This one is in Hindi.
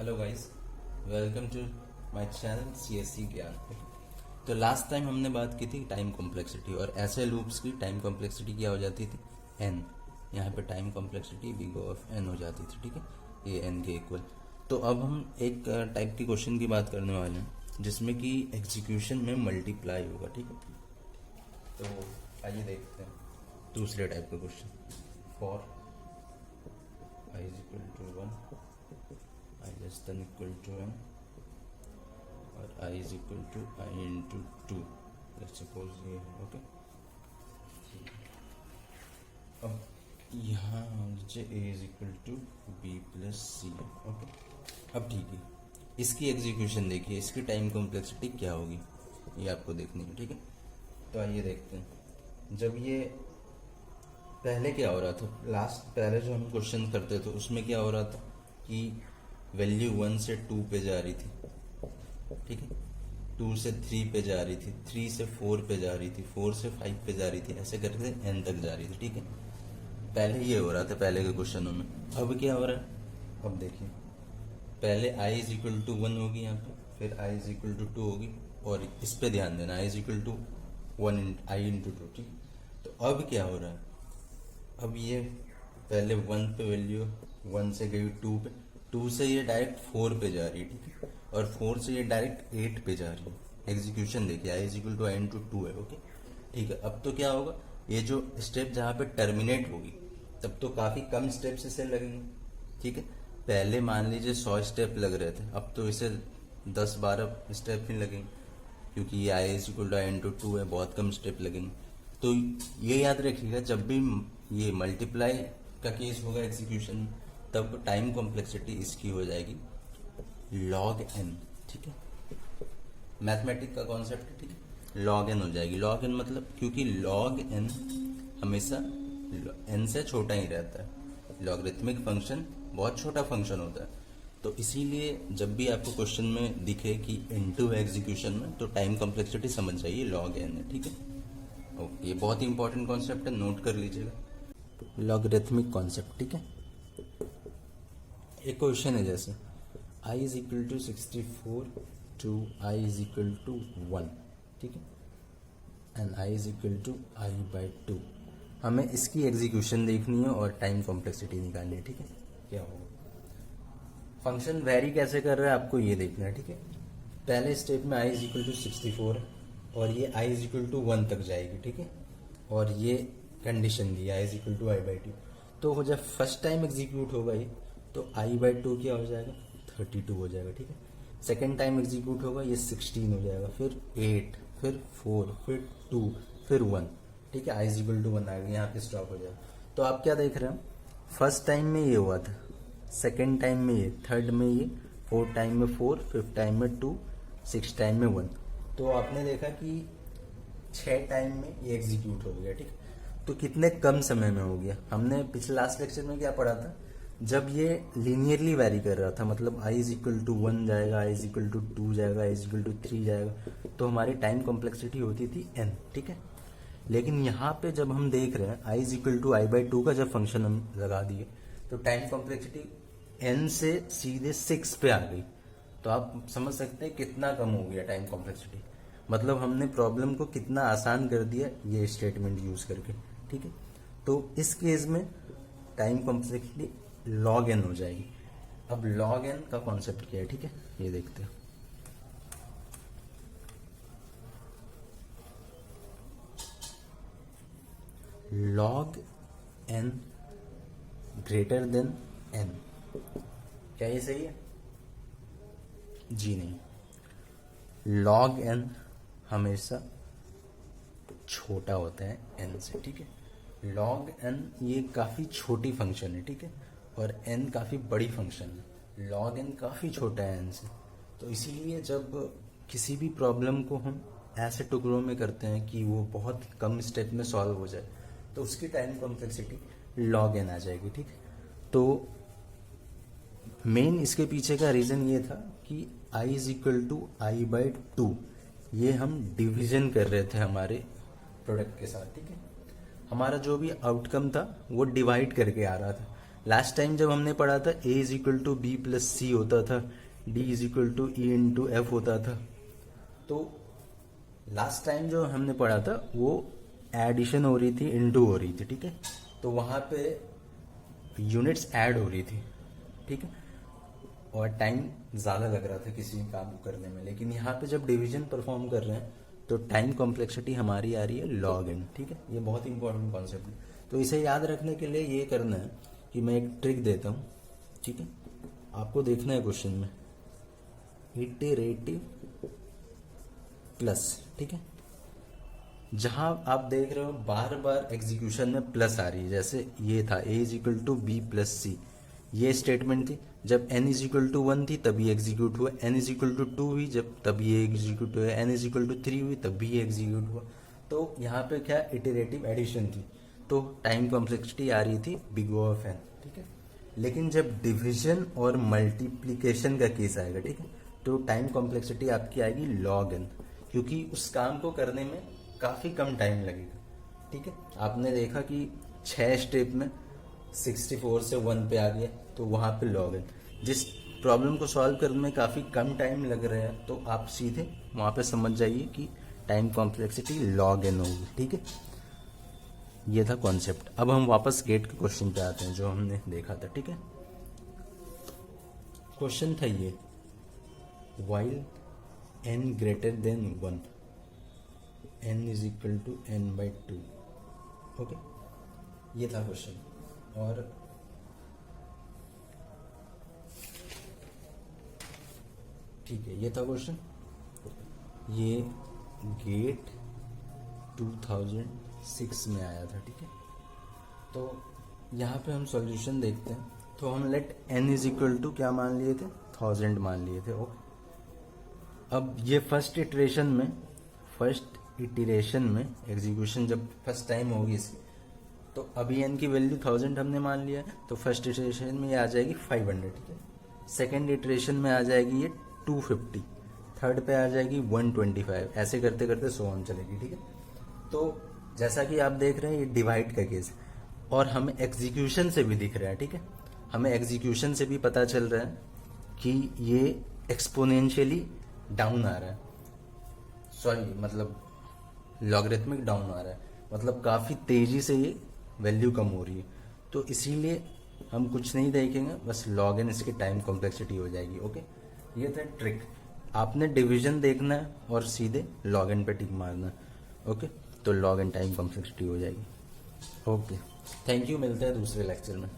Hello guys, welcome to my channel CSC Gyan. तो लास्ट टाइम हमने बात की थी टाइम कॉम्प्लेक्सिटी, और ऐसे लूप्स की टाइम कॉम्प्लेक्सिटी क्या हो जाती थी, एन। यहाँ पे time complexity big of n हो जाती थी, ठीक है, ये एन के इक्वल। तो अब हम एक टाइप की क्वेश्चन की बात करने वाले हैं जिसमें कि एग्जीक्यूशन में मल्टीप्लाई होगा, ठीक है। तो आइए देखते हैं दूसरे टाइप का question. For i is equal to 1, i less than equal to n, और i is equal to i into 2, let's suppose ये है, ओके। अब यहाँ नीचे a is equal to b plus c है, ओके। अब ठीक है, इसकी एग्जीक्यूशन देखिए, इसकी टाइम कॉम्प्लेक्सिटी क्या होगी ये आपको देखनी है, ठीक है। तो आइए देखते हैं। जब ये पहले क्या हो रहा था, पहले जो हम क्वेश्चन करते थे उसमें क्या हो रहा था कि वैल्यू 1 से 2 पे जा रही थी, ठीक है, 2 से 3 पे जा रही थी, 3 से 4 पे जा रही थी, 4 से 5 पे जा रही थी, ऐसे करके n तक जा रही थी, ठीक है। पहले ये हो रहा था पहले के क्वेश्चनों में। अब क्या हो रहा है, अब देखिए, पहले i इज इक्वल टू 1 होगी यहाँ पे, फिर i इज इक्वल टू 2 होगी, और इस पे ध्यान देना, i is equal to 1 i into 2, ठीक। तो अब क्या हो रहा है, अब ये पहले 1 पे वैल्यू 1 से गई 2 पे, 2 से ये डायरेक्ट 4 पे जा रही है, ठीक है, और 4 से ये डायरेक्ट 8 पे जा रही है। एग्जीक्यूशन देखिए, i is equal to i into 2 है, ओके, ठीक है। अब तो क्या होगा, ये जो स्टेप जहाँ पे टर्मिनेट होगी तब तो काफी कम स्टेप्स इसे लगेंगे, ठीक है। पहले मान लीजिए 100 स्टेप लग रहे थे, अब तो इसे 10-12 स्टेप ही लगेंगे, क्योंकि ये i is equal to i into 2 है, बहुत कम स्टेप लगेंगे। तो ये याद रखिएगा, जब भी ये मल्टीप्लाई का केस होगा एग्जीक्यूशन में, तब टाइम कॉम्प्लेक्सिटी इसकी हो जाएगी log n, ठीक है। मैथमेटिक का कॉन्सेप्ट है, ठीक है, log n हो जाएगी। log n मतलब, क्योंकि log n हमेशा n से छोटा ही रहता है, लॉगरिथमिक फंक्शन बहुत छोटा फंक्शन होता है, तो इसीलिए जब भी आपको क्वेश्चन में दिखे कि इनटू है एग्जीक्यूशन में, तो टाइम कॉम्प्लेक्सिटी समझ जाइए log n है, ठीक है। ओके, ये बहुत ही इंपॉर्टेंट कॉन्सेप्ट है, नोट कर लीजिएगा, लॉगरिथमिक कॉन्सेप्ट, ठीक है। एक क्वेश्चन है जैसे i is equal to 64 to i is equal to 1, ठीक है, and i is equal to i by 2। हमें इसकी एग्जीक्यूशन देखनी है और टाइम कॉम्प्लेक्सिटी निकालनी है, ठीक है। क्या होगा, फंक्शन वेरी कैसे कर रहा है आपको ये देखना है, ठीक है। पहले स्टेप में i इज इक्वल टू 64 है, और ये i इज इक्वल टू 1 तक जाएगी, ठीक है, और ये कंडीशन दी i is equal to i by 2। तो हो जाए फर्स्ट टाइम एग्जीक्यूट होगा ये, तो i बाई 2 क्या हो जाएगा, 32 हो जाएगा, ठीक है। सेकेंड टाइम एग्जीक्यूट होगा ये 16 हो जाएगा, फिर 8, फिर 4, फिर 2, फिर 1, ठीक है, i इज इक्वल टू 1 आएगा, यहाँ पे स्टॉप हो जाएगा। तो आप क्या देख रहे हैं, फर्स्ट टाइम में ये हुआ था, सेकेंड टाइम में ये, थर्ड में ये, फोर्थ टाइम में 4, फिफ्थ टाइम में 2, सिक्स टाइम में 1। तो आपने देखा कि 6 टाइम में ये एग्जीक्यूट हो गया, ठीक है। तो कितने कम समय में हो गया। हमने पिछले लास्ट लेक्चर में क्या पढ़ा था, जब ये लीनियरली वेरी कर रहा था, मतलब i इज इक्वल टू 1 जाएगा, i इज इक्वल टू 2 जाएगा, i इज इक्वल टू 3 जाएगा, तो हमारी टाइम कॉम्प्लेक्सिटी होती थी n, ठीक है। लेकिन यहाँ पे जब हम देख रहे हैं i is equal to i by 2 का जब फंक्शन हम लगा दिए, तो टाइम कॉम्प्लेक्सिटी n से सीधे 6 पे आ गई। तो आप समझ सकते हैं कितना कम हो गया टाइम कॉम्प्लेक्सिटी, मतलब हमने प्रॉब्लम को कितना आसान कर दिया ये स्टेटमेंट यूज करके, ठीक है। तो इस केस में टाइम कॉम्प्लेक्सिटी log n हो जाएगी। अब log n का कॉन्सेप्ट क्या है, ठीक है, ये देखते हैं। log n greater then n, क्या ये सही है? जी नहीं, log n हमेशा छोटा होता है n से, ठीक है। log n ये काफी छोटी फंक्शन है, ठीक है, और n काफी बड़ी फंक्शन है। log n काफी छोटा है n से, तो इसीलिए जब किसी भी प्रॉब्लम को हम ऐसे टुकड़ों में करते हैं कि वो बहुत कम स्टेप में सॉल्व हो जाए, तो उसकी टाइम कॉम्प्लेक्सिटी log n आ जाएगी, ठीक है। तो मेन इसके पीछे का रीजन ये था कि i is equal to i by 2, ये हम डिवीजन कर रहे थे हमारे प्रोडक्ट के साथ, ठीक है। हमारा जो भी आउटकम था वो डिवाइड करके आ रहा था, लास्ट टाइम जब हमने पढ़ा था a is equal to b plus c होता था, d is equal to e into f होता था। तो लास्ट टाइम जो हमने पढ़ा था वो एडिशन हो रही थी, इनटू हो रही थी, ठीक है। तो वहां पे यूनिट्स ऐड हो रही थी, ठीक है, और टाइम ज़्यादा लग रहा था किसी काम को करने में। लेकिन यहाँ पे जब डिवीजन परफॉर्म कर रहे हैं तो टाइम कॉम्प्लेक्सिटी हमारी आ रही है लॉग एन, ठीक है। ये बहुत इंपॉर्टेंट कॉन्सेप्ट है। तो इसे याद रखने के लिए ये करना है कि मैं एक ट्रिक देता हूँ, ठीक है। आपको देखना है क्वेश्चन में इटरेटिव प्लस, ठीक है। जहां आप देख रहे हो बार बार एग्जीक्यूशन में प्लस आ रही है, जैसे ये था a is equal to b plus c, ये स्टेटमेंट थी। जब n इज इक्वल टू 1 थी तब ये एग्जीक्यूट हुआ, n इज इक्वल टू 2 हुई जब तब ये एग्जीक्यूट हुआ, n इज इक्वल टू 3 हुई तब भी ये एग्जीक्यूट हुआ। तो यहाँ पे क्या इटरेटिव एडिशन थी, तो टाइम कॉम्प्लेक्सिटी आ रही थी बिग O ऑफ n, ठीक है। लेकिन जब डिविजन और मल्टीप्लीकेशन का केस आएगा, ठीक है, तो टाइम कॉम्प्लेक्सिटी आपकी आएगी लॉग n, क्योंकि उस काम को करने में काफी कम टाइम लगेगा, ठीक है। आपने देखा कि 6 स्टेप में 64 से 1 पे आ गया, तो वहां पे लॉग एन। जिस प्रॉब्लम को सॉल्व करने में काफी कम टाइम लग रहा है तो आप सीधे वहां पे समझ जाइए कि टाइम कॉम्प्लेक्सिटी लॉग एन होगी, ठीक है। ये था कॉन्सेप्ट। अब हम वापस गेट के क्वेश्चन पे आते हैं जो हमने देखा था, ठीक है। क्वेश्चन था ये, while n greater than 1 n is equal to n/2, okay, ये था क्वेश्चन। और ठीक है, ये था क्वेश्चन। ये गेट 2006 में आया था, ठीक है। तो यहाँ पे हम सॉल्यूशन देखते हैं। तो हम let n is equal to क्या मान लिए थे, 1000 मान लिए थे, ओके। अब ये फर्स्ट इटरेशन में एग्जीक्यूशन जब फर्स्ट टाइम होगी इसकी, तो अभी n की वैल्यू 1000 हमने मान लिया है, तो फर्स्ट इटरेशन में ये आ जाएगी 500, ठीक है। सेकेंड इटरेशन में आ जाएगी ये 250, थर्ड पे आ जाएगी 125, ऐसे करते करते 100 चलेगी, ठीक है। तो जैसा कि आप देख रहे हैं ये डिवाइड का केस है, और हमें एग्जीक्यूशन से भी दिख रहा है, ठीक है। हमें एग्जीक्यूशन से भी पता चल रहा है कि ये एक्सपोनेंशियली डाउन आ रहा है, सॉरी मतलब लॉगरिथमिक डाउन आ रहा है, मतलब काफी तेजी से ये वैल्यू कम हो रही है। तो इसीलिए हम कुछ नहीं देखेंगे, बस लॉग एन इसकी टाइम कॉम्प्लेक्सिटी हो जाएगी, ओके। ये था ट्रिक। आपने डिवीजन देखना है और सीधे लॉग एन पे टिक मारना है, ओके। तो लॉग एन टाइम कॉम्प्लेक्सिटी हो जाएगी, ओके। थैंक यू, मिलते हैं दूसरे लेक्चर में।